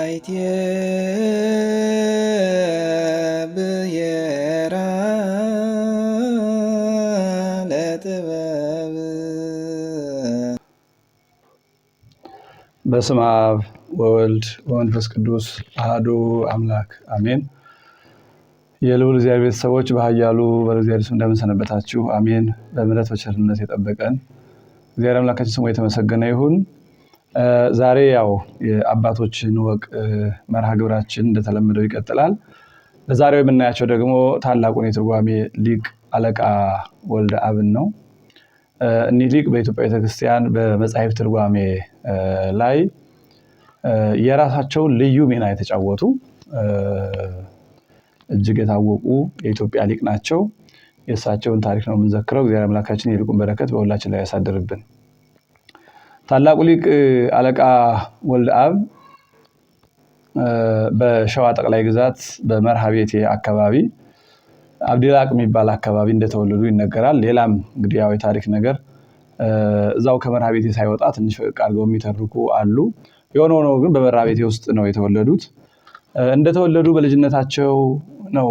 አይቴ ብሔራ ለጥበብ በስመ አብ ወወልድ ወመንፈስ ቅዱስ አሐዱ አምላክ አሜን። የልዑል እግዚአብሔር ቤተሰቦች በኃያሉ በእግዚአብሔር ስም እንደምን ሰነበታችሁ? አሜን። በምሕረት በቸርነት የጠበቀን እግዚአብሔር አምላካችን ስሙ የተመሰገነ ይሁን። ዛሬ ያው የአባቶችን ወግ መርሃ ግብራችን እንደተለመደው ይቀጥላል። በዛሬው የምናያቸው ደግሞ ታላቁን የትርጓሜ ሊቅ አለቃ ወልደ አብን ነው። እኒህ ሊቅ በኢትዮጵያ ቤተክርስቲያን በመጽሐፍ ትርጓሜ ላይ የራሳቸውን ልዩ ሚና የተጫወቱ እጅግ የታወቁ የኢትዮጵያ ሊቅ ናቸው። የእሳቸውን ታሪክ ነው የምንዘክረው። እግዚአብሔር አምላካችን የሊቁን በረከት በሁላችን ላይ ያሳድርብን። ታላቁ ሊቅ አለቃ ወልደ አብ በሸዋ ጠቅላይ ግዛት በመርሃቤቴ አካባቢ አብዲላቅ የሚባል አካባቢ እንደተወለዱ ይነገራል። ሌላም እንግዲህ ያው የታሪክ ነገር እዛው ከመርሃቤቴ ሳይወጣ ትንሽ አድርገው የሚተርኩ አሉ። የሆነ ሆኖ ግን በመርሃቤቴ ውስጥ ነው የተወለዱት። እንደተወለዱ በልጅነታቸው ነው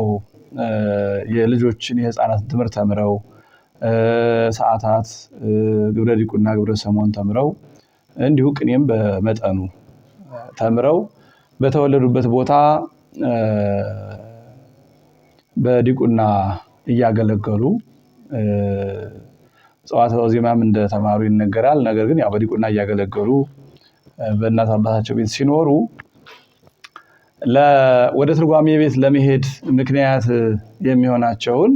የልጆችን የህፃናት ትምህርት ተምረው ሰዓታት ግብረ ዲቁና ግብረ ሰሞን ተምረው እንዲሁ ቅኔም በመጠኑ ተምረው በተወለዱበት ቦታ በዲቁና እያገለገሉ ጸዋትወ ዜማም እንደተማሩ ይነገራል። ነገር ግን ያው በዲቁና እያገለገሉ በእናት አባታቸው ቤት ሲኖሩ ወደ ትርጓሜ ቤት ለመሄድ ምክንያት የሚሆናቸውን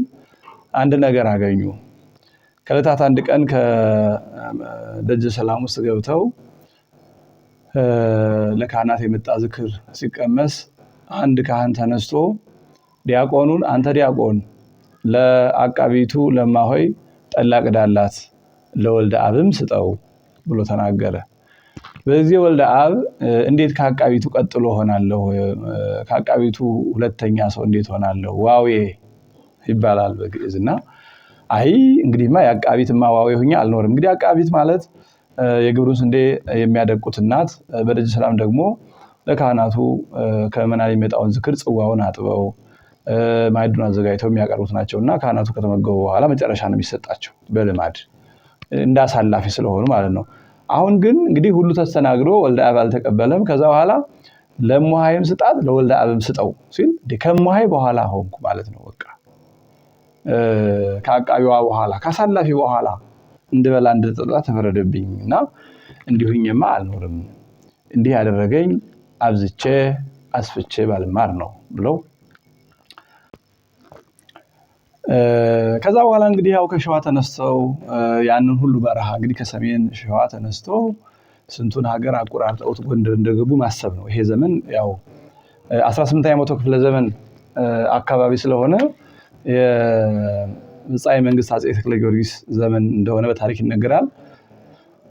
አንድ ነገር አገኙ። ከዕለታት አንድ ቀን ከደጀ ሰላም ውስጥ ገብተው ለካህናት የመጣ ዝክር ሲቀመስ አንድ ካህን ተነስቶ ዲያቆኑን አንተ ዲያቆን ለአቃቢቱ ለማሆይ ጠላ ቅዳላት ለወልደ አብም ስጠው ብሎ ተናገረ። በዚህ ወልደ አብ እንዴት ከአቃቢቱ ቀጥሎ ሆናለሁ? ከአቃቢቱ ሁለተኛ ሰው እንዴት ሆናለሁ? ዋዌ ይባላል በግዕዝና አይ እንግዲህማ የአቃቢትማ ዋዌ ሆኜ አልኖርም። እንግዲህ አቃቢት ማለት የግብሩን ስንዴ የሚያደቁት እናት፣ በደጀ ሰላም ደግሞ ለካህናቱ ከምዕመናን የሚመጣውን ዝክር ጽዋውን አጥበው ማዕዱን አዘጋጅተው የሚያቀርቡት ናቸውና ካህናቱ ከተመገቡ በኋላ መጨረሻ ነው የሚሰጣቸው በልማድ እንዳሳላፊ ስለሆኑ ማለት ነው። አሁን ግን እንግዲህ ሁሉ ተስተናግዶ ወልደ አብ አልተቀበለም። ከዛ በኋላ ለሙሃይም ስጣት ለወልደ አብም ስጠው ሲል ከሙሃይ በኋላ ሆንኩ ማለት ነው። በቃ ከአቃቢዋ በኋላ ካሳላፊ በኋላ እንድበላ እንድጠጣ ተፈረደብኝና እንዲሁኝማ አልኖርም። እንዲህ ያደረገኝ አብዝቼ አስፍቼ ባልማር ነው ብለው ከዛ በኋላ እንግዲህ ያው ከሸዋ ተነስተው ያንን ሁሉ በረሃ እንግዲህ ከሰሜን ሸዋ ተነስተው ስንቱን ሀገር አቆራርጠው ጎንደር እንደገቡ ማሰብ ነው። ይሄ ዘመን ያው 18ኛው መቶ ክፍለ ዘመን አካባቢ ስለሆነ የመጻኢ መንግስት አፄ ተክለ ጊዮርጊስ ዘመን እንደሆነ በታሪክ ይነገራል።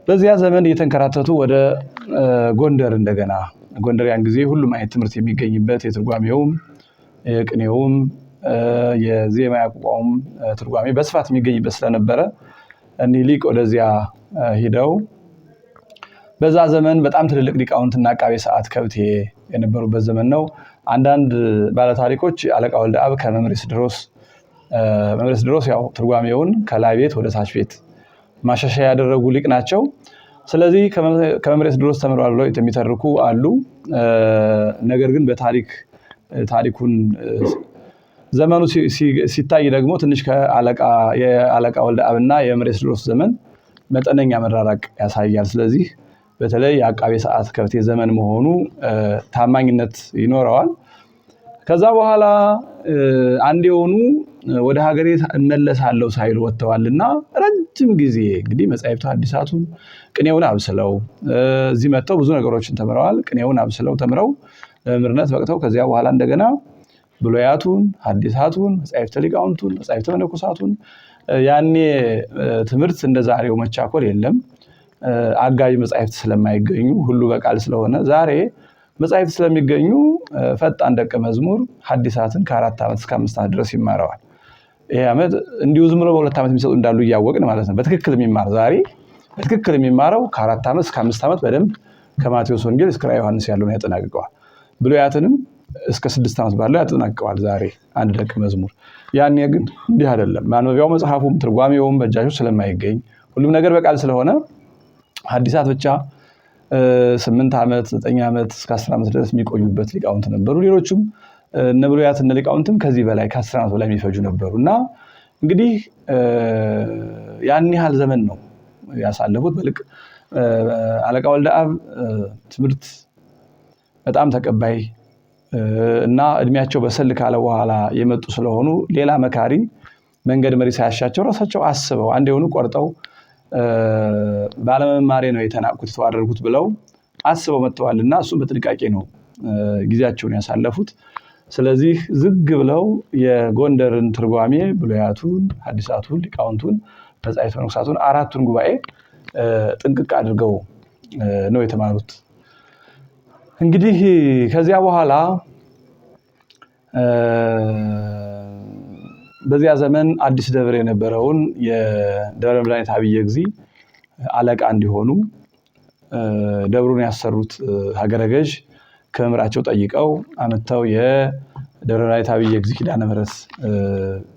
በዚያ ዘመን እየተንከራተቱ ወደ ጎንደር እንደገና ጎንደር ያን ጊዜ ሁሉም አይነት ትምህርት የሚገኝበት የትርጓሜውም የቅኔውም የዜማ ያቋቋም ትርጓሜ በስፋት የሚገኝበት ስለነበረ እኒህ ሊቅ ወደዚያ ሂደው በዛ ዘመን በጣም ትልልቅ ሊቃውንትና አቃቤ ሰዓት ከብቴ የነበሩበት ዘመን ነው። አንዳንድ ባለታሪኮች አለቃ ወልደ አብ ከመምህር ድሮስ ያው ትርጓሜውን ከላይ ቤት ወደ ታች ቤት ማሻሻያ ያደረጉ ሊቅ ናቸው። ስለዚህ ከመምህር ድሮስ ተምረዋል ብለው የሚተርኩ አሉ። ነገር ግን ታሪኩን ዘመኑ ሲታይ ደግሞ ትንሽ የአለቃ ወልደ አብና የመምህር ድሮስ ዘመን መጠነኛ መራራቅ ያሳያል። ስለዚህ በተለይ የአቃቤ ሰዓት ከብቴ ዘመን መሆኑ ታማኝነት ይኖረዋል። ከዛ በኋላ አንድ የሆኑ ወደ ሀገሬ እመለሳለሁ ሳይሉ ወጥተዋልና ረጅም ጊዜ እንግዲህ መጻሕፍት ሐዲሳቱን ቅኔውን አብስለው እዚህ መጥተው ብዙ ነገሮችን ተምረዋል። ቅኔውን አብስለው ተምረው ለመምህርነት በቅተው ከዚያ በኋላ እንደገና ብሉያቱን ሐዲሳቱን መጻሕፍተ ሊቃውንቱን መጻሕፍተ መነኮሳቱን ያኔ ትምህርት እንደዛሬው መቻኮል የለም። አጋዥ መጻሕፍት ስለማይገኙ ሁሉ በቃል ስለሆነ ዛሬ መጻሕፍት ስለሚገኙ ፈጣን ደቀ መዝሙር ሐዲሳትን ከ4 ዓመት እስከ 5 ዓመት ድረስ ይማረዋል። ይሄ ዓመት እንዲሁ ዝም ብሎ በ2 ዓመት የሚሰጡ እንዳሉ እያወቅን ማለት ነው። በትክክል የሚማር ዛሬ በትክክል የሚማረው ከ4 ዓመት እስከ 5 ዓመት በደንብ ከማቴዎስ ወንጌል እስከ ዮሐንስ ያለውን ያጠናቅቀዋል። ብሉያትንም እስከ 6 ዓመት ባለው ያጠናቅቀዋል ዛሬ አንድ ደቀ መዝሙር። ያኔ ግን እንዲህ አይደለም። ማንበቢያው መጽሐፉም ትርጓሜውም በእጃቸው ስለማይገኝ ሁሉም ነገር በቃል ስለሆነ ሐዲሳት ብቻ 8 ዓመት 9 ዓመት እስከ 10 ዓመት ድረስ የሚቆዩበት ሊቃውንት ነበሩ። ሌሎችም እነ ብሉያት እነ ሊቃውንትም ከዚህ በላይ ከ10 ዓመት በላይ የሚፈጁ ነበሩ እና እንግዲህ ያን ያህል ዘመን ነው ያሳለፉት። በልቅ አለቃ ወልደ አብ ትምህርት በጣም ተቀባይ እና እድሜያቸው በሰል ካለ በኋላ የመጡ ስለሆኑ ሌላ መካሪ መንገድ መሪ ሳያሻቸው ራሳቸው አስበው አንድ የሆኑ ቆርጠው ባለመማሬ ነው የተናቁት ተዋረድኩት ብለው አስበው መጥተዋልና እሱም በጥንቃቄ ነው ጊዜያቸውን ያሳለፉት። ስለዚህ ዝግ ብለው የጎንደርን ትርጓሜ ብሉያቱን፣ ሐዲሳቱን፣ ሊቃውንቱን፣ መጻሕፍተ መነኮሳቱን አራቱን ጉባኤ ጥንቅቅ አድርገው ነው የተማሩት። እንግዲህ ከዚያ በኋላ በዚያ ዘመን አዲስ ደብር የነበረውን የደብረ መድኃኒት አብየ እግዚእ አለቃ እንዲሆኑ ደብሩን ያሰሩት ሀገረ ገዥ ከመምህራቸው ጠይቀው አመተው የደብረ መድኃኒት አብየ እግዚእ ኪዳነ ምሕረት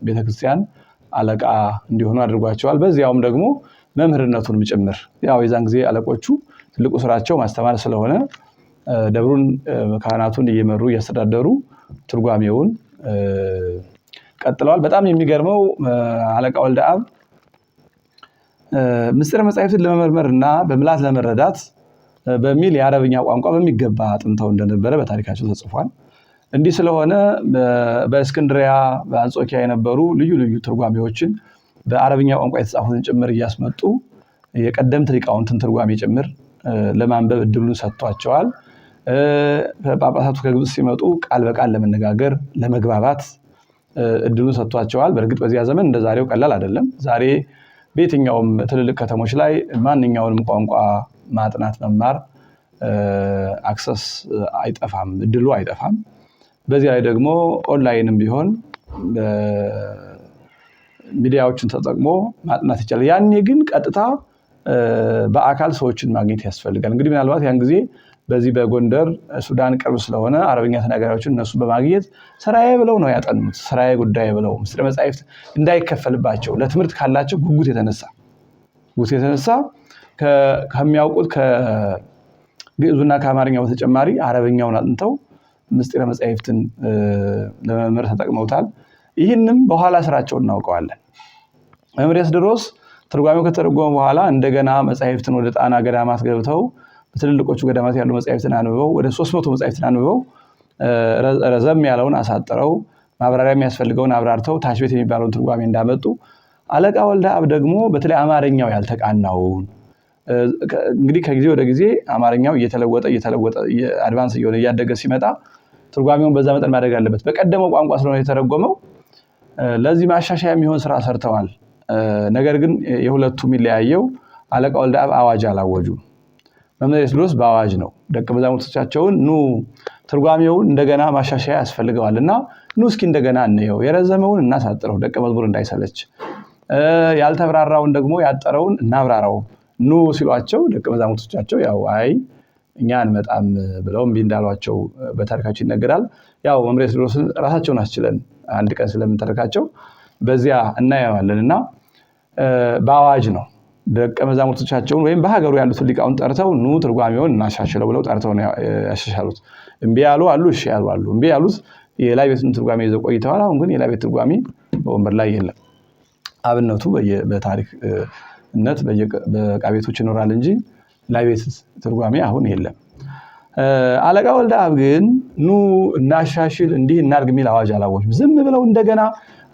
ቤተክርስቲያን አለቃ እንዲሆኑ አድርጓቸዋል። በዚያውም ደግሞ መምህርነቱንም ጭምር ያው የዛን ጊዜ አለቆቹ ትልቁ ስራቸው ማስተማር ስለሆነ ደብሩን ካህናቱን እየመሩ እያስተዳደሩ ትርጓሜውን ቀጥለዋል። በጣም የሚገርመው አለቃ ወልደ አብ ምስጢረ መጻሕፍትን ለመመርመር እና በምልአት ለመረዳት በሚል የአረብኛ ቋንቋ በሚገባ አጥንተው እንደነበረ በታሪካቸው ተጽፏል። እንዲህ ስለሆነ በእስክንድሪያ በአንጾኪያ የነበሩ ልዩ ልዩ ትርጓሜዎችን በአረብኛ ቋንቋ የተጻፉትን ጭምር እያስመጡ የቀደምት ሊቃውንትን ትርጓሜ ጭምር ለማንበብ እድሉን ሰጥቷቸዋል። ጳጳሳቱ ከግብጽ ሲመጡ ቃል በቃል ለመነጋገር ለመግባባት እድሉን ሰጥቷቸዋል። በእርግጥ በዚያ ዘመን እንደዛሬው ቀላል አይደለም። ዛሬ በየትኛውም ትልልቅ ከተሞች ላይ ማንኛውንም ቋንቋ ማጥናት መማር አክሰስ አይጠፋም፣ እድሉ አይጠፋም። በዚህ ላይ ደግሞ ኦንላይንም ቢሆን ሚዲያዎችን ተጠቅሞ ማጥናት ይቻላል። ያኔ ግን ቀጥታ በአካል ሰዎችን ማግኘት ያስፈልጋል። እንግዲህ ምናልባት ያን ጊዜ በዚህ በጎንደር ሱዳን ቅርብ ስለሆነ አረብኛ ተናጋሪዎችን እነሱ በማግኘት ስራዬ ብለው ነው ያጠኑት። ስራዬ ጉዳይ ብለው ምስጢረ መጻሕፍት እንዳይከፈልባቸው ለትምህርት ካላቸው ጉጉት የተነሳ ከሚያውቁት ከግዕዙና ከአማርኛው በተጨማሪ አረብኛውን አጥንተው ምስጢረ መጻሕፍትን ለመመር ተጠቅመውታል። ይህንም በኋላ ስራቸውን እናውቀዋለን። መምህር ያስድሮስ ትርጓሜው ከተረጎመ በኋላ እንደገና መጻሕፍትን ወደ ጣና ገዳማት ገብተው በትልልቆቹ ገዳማት ያሉ መጻሕፍትን አንብበው ወደ 300 መጻሕፍትን አንብበው ረዘም ያለውን አሳጥረው ማብራሪያ የሚያስፈልገውን አብራርተው ታች ቤት የሚባለውን ትርጓሜ እንዳመጡ አለቃ ወልደ አብ ደግሞ በተለይ አማርኛው ያልተቃናውን እንግዲህ ከጊዜ ወደ ጊዜ አማርኛው እየተለወጠ አድቫንስ እየሆነ እያደገ ሲመጣ ትርጓሜውን በዛ መጠን ማድረግ አለበት። በቀደመው ቋንቋ ስለሆነ የተረጎመው ለዚህ ማሻሻያ የሚሆን ስራ ሰርተዋል። ነገር ግን የሁለቱ የሚለያየው አለቃ ወልደ አብ አዋጅ አላወጁም። መምህር ያስድሮስ በአዋጅ ነው ደቀ መዛሙርቶቻቸውን ኑ ትርጓሜውን እንደገና ማሻሻያ ያስፈልገዋልና ኑ እስኪ እንደገና እንየው፣ የረዘመውን እናሳጥረው ደቀ መዝሙር እንዳይሰለች፣ ያልተብራራውን ደግሞ ያጠረውን እናብራራው ኑ ሲሏቸው ደቀ መዛሙርቶቻቸው ያው አይ እኛ አንመጣም ብለው እምቢ እንዳሏቸው በታሪካቸው ይነገራል። ያው መምህር ያስድሮስን ራሳቸውን አስችለን አንድ ቀን ስለምንተርካቸው በዚያ እናየዋለንና በአዋጅ ነው ደቀ መዛሙርቶቻቸውን ወይም በሀገሩ ያሉትን ሊቃውንት ጠርተው ኑ ትርጓሜውን እናሻሽለው ብለው ጠርተው ነው ያሻሻሉት። እምቢ ያሉ አሉ፣ እሺ ያሉ አሉ። እምቢ ያሉት የላይ ቤትን ትርጓሜ ይዘው ቆይተዋል። አሁን ግን የላይ ቤት ትርጓሜ በወንበር ላይ የለም። አብነቱ በታሪክነት በዕቃ ቤቶች ይኖራል እንጂ ላይ ቤት ትርጓሜ አሁን የለም። አለቃ ወልደ አብ ግን ኑ እናሻሽል እንዲህ እናድርግ የሚል አዋጅ አላወጁም። ዝም ብለው እንደገና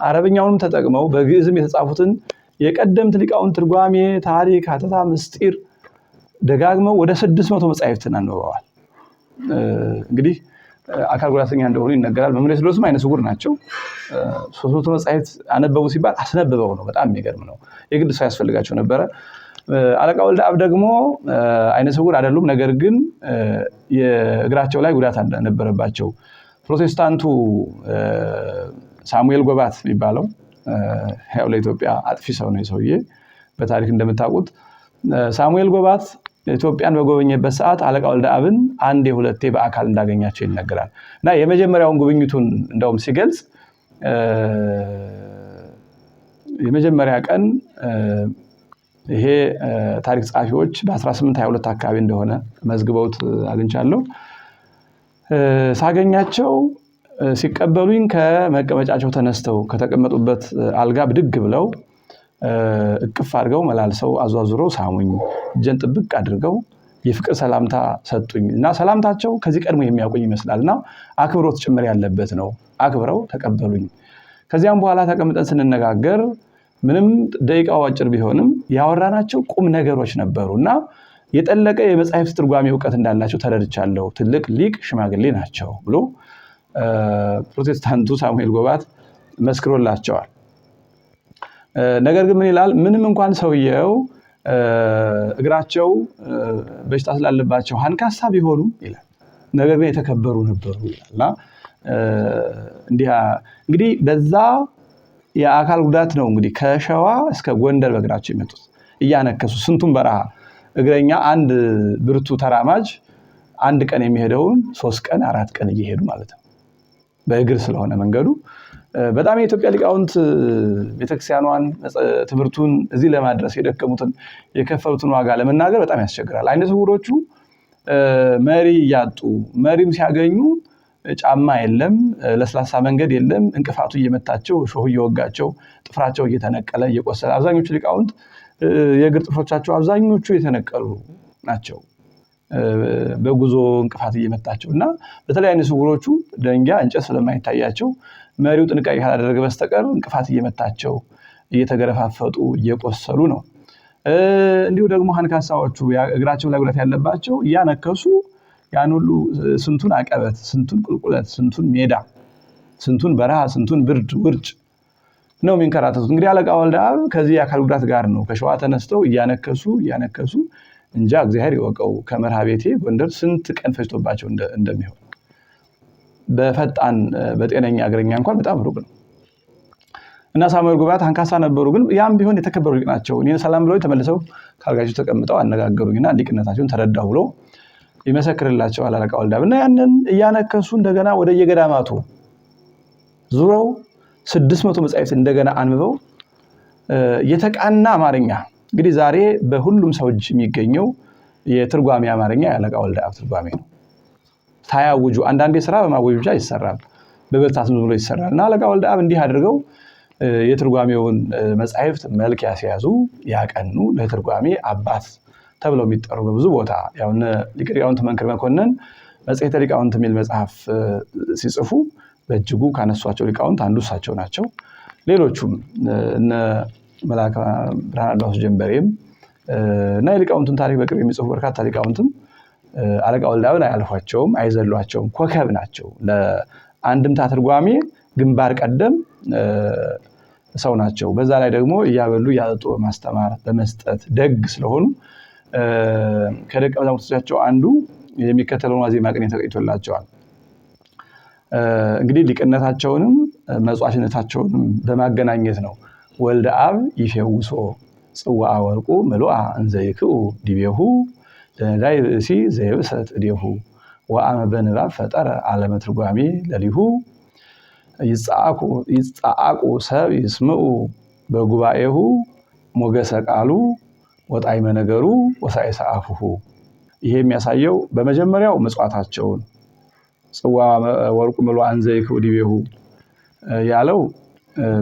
አረብኛውንም ተጠቅመው በግዕዝም የተጻፉትን የቀደምት ሊቃውንት ትርጓሜ፣ ታሪክ፣ ሐተታ፣ ምስጢር ደጋግመው ወደ 600 መጻሕፍትን አንብበዋል። እንግዲህ አካል ጉዳተኛ እንደሆኑ ይነገራል። መምህር ያስድሮስም አይነ ስውር ናቸው። 300 መጻሕፍት አነበቡ ሲባል አስነብበው ነው። በጣም የሚገርም ነው። የግድ ሰው ያስፈልጋቸው ነበረ። አለቃ ወልደ አብ ደግሞ አይነ ስውር አይደሉም። ነገር ግን የእግራቸው ላይ ጉዳት ነበረባቸው። ፕሮቴስታንቱ ሳሙኤል ጎባት የሚባለው ያው ለኢትዮጵያ አጥፊ ሰው ነው። የሰውዬ በታሪክ እንደምታውቁት ሳሙኤል ጎባት ኢትዮጵያን በጎበኘበት ሰዓት አለቃ ወልደ አብን አንዴ ሁለቴ በአካል እንዳገኛቸው ይነገራል። እና የመጀመሪያውን ጉብኝቱን እንደውም ሲገልጽ የመጀመሪያ ቀን ይሄ ታሪክ ጻፊዎች በ1822 አካባቢ እንደሆነ መዝግበውት አግኝቻለሁ። ሳገኛቸው ሲቀበሉኝ ከመቀመጫቸው ተነስተው ከተቀመጡበት አልጋ ብድግ ብለው እቅፍ አድርገው መላልሰው አዟዙረው ሳሙኝ፣ እጄን ጥብቅ አድርገው የፍቅር ሰላምታ ሰጡኝ እና ሰላምታቸው ከዚህ ቀድሞ የሚያውቁኝ ይመስላልና አክብሮት ጭምር ያለበት ነው። አክብረው ተቀበሉኝ። ከዚያም በኋላ ተቀምጠን ስንነጋገር ምንም ደቂቃው አጭር ቢሆንም ያወራናቸው ቁም ነገሮች ነበሩና የጠለቀ የመጽሐፍት ትርጓሜ ዕውቀት እንዳላቸው ተረድቻለሁ። ትልቅ ሊቅ ሽማግሌ ናቸው ብሎ ፕሮቴስታንቱ ሳሙኤል ጎባት መስክሮላቸዋል። ነገር ግን ምን ይላል? ምንም እንኳን ሰውየው እግራቸው በሽታ ስላለባቸው አንካሳ ቢሆኑ ይላል፣ ነገር ግን የተከበሩ ነበሩ ይላልና እንግዲህ በዛ የአካል ጉዳት ነው እንግዲህ ከሸዋ እስከ ጎንደር በእግራቸው የመጡት እያነከሱ ስንቱን በረሃ እግረኛ አንድ ብርቱ ተራማጅ አንድ ቀን የሚሄደውን 3 ቀን 4 ቀን እየሄዱ ማለት ነው በእግር ስለሆነ መንገዱ። በጣም የኢትዮጵያ ሊቃውንት ቤተክርስቲያኗን ትምህርቱን እዚህ ለማድረስ የደከሙትን የከፈሉትን ዋጋ ለመናገር በጣም ያስቸግራል። አይነ ስውሮቹ መሪ እያጡ መሪም ሲያገኙ ጫማ የለም፣ ለስላሳ መንገድ የለም፣ እንቅፋቱ እየመታቸው ሾህ እየወጋቸው ጥፍራቸው እየተነቀለ እየቆሰለ አብዛኞቹ ሊቃውንት የእግር ጥፍሮቻቸው አብዛኞቹ የተነቀሉ ናቸው በጉዞ እንቅፋት እየመታቸውና በተለይ አይነ ስውሮቹ ደንጊያ እንጨት ስለማይታያቸው መሪው ጥንቃቄ ካላደረገ በስተቀር እንቅፋት እየመታቸው እየተገረፋፈጡ እየቆሰሉ ነው። እንዲሁ ደግሞ አንካሳዎቹ እግራቸው ላይ ጉዳት ያለባቸው እያነከሱ ያን ሁሉ ስንቱን አቀበት፣ ስንቱን ቁልቁለት፣ ስንቱን ሜዳ፣ ስንቱን በረሃ፣ ስንቱን ብርድ ውርጭ ነው የሚንከራተቱት። እንግዲህ አለቃ ወልደ አብ ከዚህ የአካል ጉዳት ጋር ነው ከሸዋ ተነስተው እያነከሱ እንጃ እግዚአብሔር ይወቀው ከመርሃ ቤቴ ጎንደር ስንት ቀን ፈጅቶባቸው እንደሚሆን በፈጣን በጤነኛ እግረኛ እንኳን በጣም ሩቅ ነው። እና ሳሙኤል ጎባት አንካሳ ነበሩ፣ ግን ያም ቢሆን የተከበሩ ሊቅ ናቸው። እኔን ሰላም ብለው ተመልሰው ካልጋቸው ተቀምጠው አነጋገሩኝና ሊቅነታቸውን ተረዳሁ ብሎ ይመሰክርላቸዋል አለቃ ወልደ አብ። እና ያንን እያነከሱ እንደገና ወደ የገዳማቱ ዙረው 600 መጻሕፍት እንደገና አንብበው የተቃና አማርኛ እንግዲህ ዛሬ በሁሉም ሰው እጅ የሚገኘው የትርጓሜ አማርኛ የአለቃ ወልደ አብ ትርጓሜ ነው። ታያውጁ አንዳንዴ ስራ በማወጅ ብቻ ይሰራል፣ በበርታት ብሎ ይሰራል። እና አለቃ ወልደ አብ እንዲህ አድርገው የትርጓሜውን መጻሕፍት መልክ ያስያዙ ያቀኑ ለትርጓሜ አባት ተብለው የሚጠሩ በብዙ ቦታ ያው ሊቀ ሊቃውንት መንክር መኮንን መጽሔተ ሊቃውንት የሚል መጽሐፍ ሲጽፉ በእጅጉ ካነሷቸው ሊቃውንት አንዱ እሳቸው ናቸው። ሌሎቹም እነ መልአከ ብርሃን አድማሱ ጀንበሬም እና የሊቃውንቱን ታሪክ በቅርብ የሚጽፉ በርካታ ሊቃውንትም አለቃ ወልደ አብን አያልፏቸውም፣ አይዘሏቸውም። ኮከብ ናቸው። ለአንድምታ ትርጓሜ ግንባር ቀደም ሰው ናቸው። በዛ ላይ ደግሞ እያበሉ እያጠጡ በማስተማር በመስጠት ደግ ስለሆኑ ከደቀ መዛሙርቶቻቸው አንዱ የሚከተለውን ዋዜማ ቅኔ ተቀኝቶላቸዋል። እንግዲህ ሊቅነታቸውንም መጽዋዕትነታቸውንም በማገናኘት ነው። ወልደ አብ ይፌውሶ ጽዋዐ ወርቁ ምሉአ እንዘ ይክኡ ዲቤሁ ለነዳይ ብእሲ ዘይብሰት እዴሁ ወአመ በንባብ ፈጠረ ዓለመ ትርጓሜ ለሊሁ ይጻአቁ ሰብ ይስምዑ በጉባኤሁ ሞገሰ ቃሉ ወጣዕመ ነገሩ ወሳዕሰ አፉሁ። ይሄ የሚያሳየው በመጀመሪያው መጽዋዕታቸውን ጽዋዐ ወርቁ ምሉአ እንዘ ይክኡ ዲቤሁ ያለው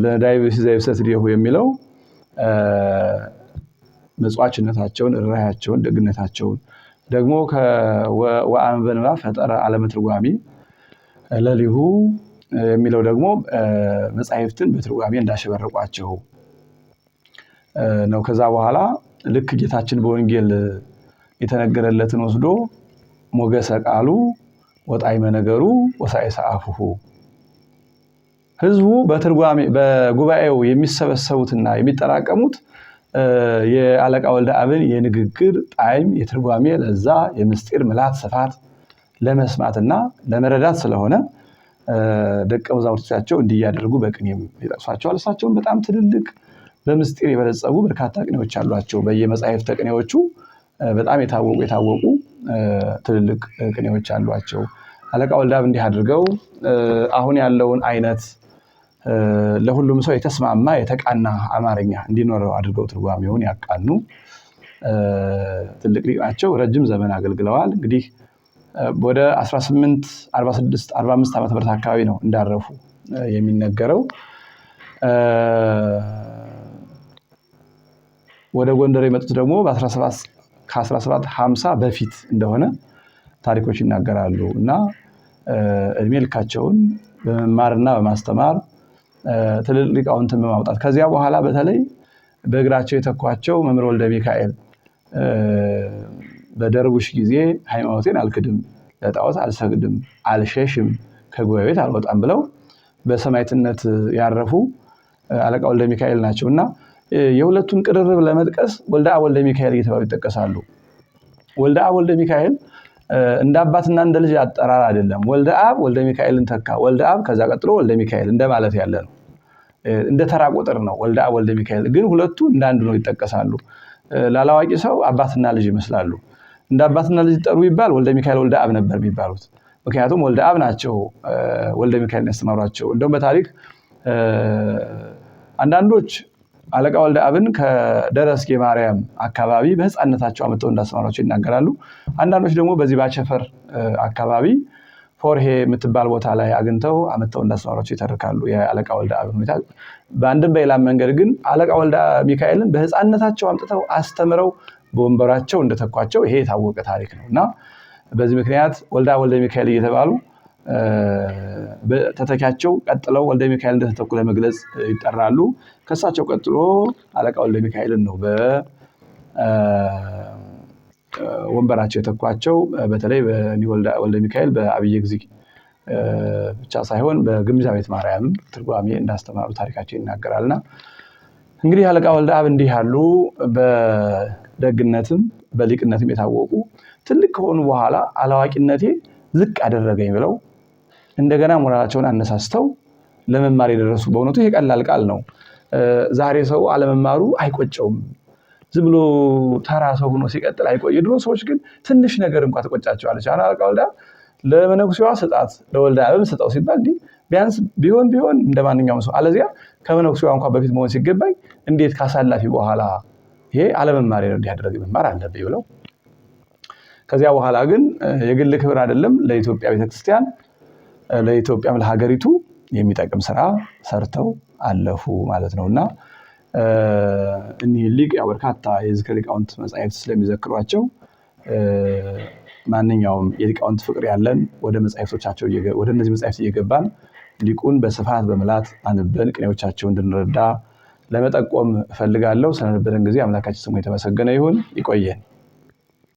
ለነዳይ ብእሲ ዘይብሰት እዴሁ የሚለው መጽዋዕትነታቸውን ርኅራኄያቸውን ደግነታቸውን ደግሞ ወአመ በንባብ ፈጠረ ዓለመ ትርጓሜ ለሊሁ የሚለው ደግሞ መጻሕፍትን በትርጓሜ እንዳሸበረቋቸው ነው። ከዛ በኋላ ልክ ጌታችን በወንጌል የተነገረለትን ወስዶ ሞገሰ ቃሉ ወጣዕመ ነገሩ ወሳዕሰ አፉሁ ህዝቡ በጉባኤው የሚሰበሰቡትና የሚጠራቀሙት የአለቃ ወልደ አብን የንግግር ጣዕም የትርጓሜ ለዛ የምስጢር ምላት ስፋት ለመስማትና ለመረዳት ስለሆነ ደቀ መዛሙርቶቻቸው እንዲያደርጉ በቅኔም ይጠቅሷቸዋል። እሳቸውም በጣም ትልልቅ በምስጢር የበለጸጉ በርካታ ቅኔዎች አሏቸው። በየመጻሕፍተ ቅኔዎቹ በጣም የታወቁ ትልልቅ ቅኔዎች አሏቸው። አለቃ ወልደአብ እንዲህ አድርገው አሁን ያለውን አይነት ለሁሉም ሰው የተስማማ የተቃና አማርኛ እንዲኖረው አድርገው ትርጓሜውን ያቃኑ ትልቅ ሊቅ ናቸው። ረጅም ዘመን አገልግለዋል። እንግዲህ ወደ 1846 45 ዓመተ ምህረት አካባቢ ነው እንዳረፉ የሚነገረው። ወደ ጎንደር የመጡት ደግሞ ከ1750 በፊት እንደሆነ ታሪኮች ይናገራሉ። እና እድሜ ልካቸውን በመማርና በማስተማር ትልልቅ ሊቃውንትን በማውጣት ከዚያ በኋላ በተለይ በእግራቸው የተኳቸው መምህር ወልደ ሚካኤል በደርቡሽ ጊዜ ሃይማኖቴን አልክድም፣ ለጣዖት አልሰግድም፣ አልሸሽም፣ ከጉባኤ ቤት አልወጣም ብለው በሰማዕትነት ያረፉ አለቃ ወልደ ሚካኤል ናቸውና የሁለቱን ቅርርብ ለመጥቀስ ወልደአብ ወልደ ሚካኤል እየተባሉ ይጠቀሳሉ። ወልደአብ ወልደ ሚካኤል እንደ አባትና እንደ ልጅ አጠራር አይደለም። ወልደአብ ወልደ ሚካኤልን ተካ፣ ወልደአብ ከዛ ቀጥሎ ወልደ ሚካኤል እንደማለት ያለ ነው። እንደ ተራ ቁጥር ነው። ወልደአብ ወልደ ሚካኤል ግን ሁለቱ እንደ አንድ ነው ይጠቀሳሉ። ላላዋቂ ሰው አባትና ልጅ ይመስላሉ። እንደ አባትና ልጅ ጠሩ ይባል ወልደ ሚካኤል ወልደአብ ነበር የሚባሉት። ምክንያቱም ወልደአብ ናቸው ወልደ ሚካኤልን ያስተማሯቸው። እንደውም በታሪክ አንዳንዶች አለቃ ወልደአብን ከደረስጌ ማርያም አካባቢ በህፃንነታቸው አመጣው እንዳስተማሯቸው ይናገራሉ። አንዳንዶች ደግሞ በዚህ ባቸፈር አካባቢ ፎርሄ የምትባል ቦታ ላይ አግኝተው አመጣው እንዳስተማሯቸው ይተርካሉ። የአለቃ ወልደአብ ሁኔታ በአንድም በሌላም መንገድ ግን አለቃ ወልደ ሚካኤልን በህፃንነታቸው አምጥተው አስተምረው በወንበራቸው እንደተኳቸው ይሄ የታወቀ ታሪክ ነውና በዚህ ምክንያት ወልደአብ ወልደ ሚካኤል እየተባሉ በተተኪያቸው ቀጥለው ወልደ ሚካኤል እንደተተኩ ለመግለጽ ይጠራሉ። ከሳቸው ቀጥሎ አለቃ ወልደ ሚካኤልን ነው በወንበራቸው የተኳቸው። በተለይ ወልደ ሚካኤል በአብየ እግዚእ ብቻ ሳይሆን በግምጃ ቤት ማርያም ትርጓሜ እንዳስተማሩ ታሪካቸው ይናገራልና እንግዲህ አለቃ ወልደአብ እንዲህ ያሉ በደግነትም በሊቅነትም የታወቁ ትልቅ ከሆኑ በኋላ አላዋቂነቴ ዝቅ አደረገኝ ብለው እንደገና ሞራላቸውን አነሳስተው ለመማር የደረሱ በእውነቱ ይሄ ቀላል ቃል ነው። ዛሬ ሰው አለመማሩ አይቆጨውም። ዝም ብሎ ተራ ሰው ሆኖ ሲቀጥል አይቆይ። ድሮ ሰዎች ግን ትንሽ ነገር እንኳን ተቆጫቸዋለች። አለቃ ወልደአብ ለመነኩሴዋ ስጣት ለወልደአብም ስጠው ሲባል እንዲህ ቢያንስ ቢሆን እንደማንኛውም ሰው አለዚያ ከመነኩሴዋ እንኳን በፊት መሆን ሲገባኝ እንዴት ካሳላፊ በኋላ ይሄ አለመማር እንዲያደርግ መማር አለብኝ ብለው ከዚያ በኋላ ግን የግል ክብር አይደለም ለኢትዮጵያ ቤተክርስቲያን ለኢትዮጵያም ለሀገሪቱ የሚጠቅም ስራ ሰርተው አለፉ ማለት ነውና እኒህ ሊቅ ያው በርካታ የዝክረ ሊቃውንት መጻሕፍት ስለሚዘክሯቸው ማንኛውም የሊቃውንት ፍቅር ያለን ወደ እነዚህ መጻሕፍት እየገባን ሊቁን በስፋት በመላት አንበን ቅኔዎቻቸውን እንድንረዳ ለመጠቆም እፈልጋለሁ። ስለነበረን ጊዜ አምላካችን ስሙ የተመሰገነ ይሁን። ይቆየን።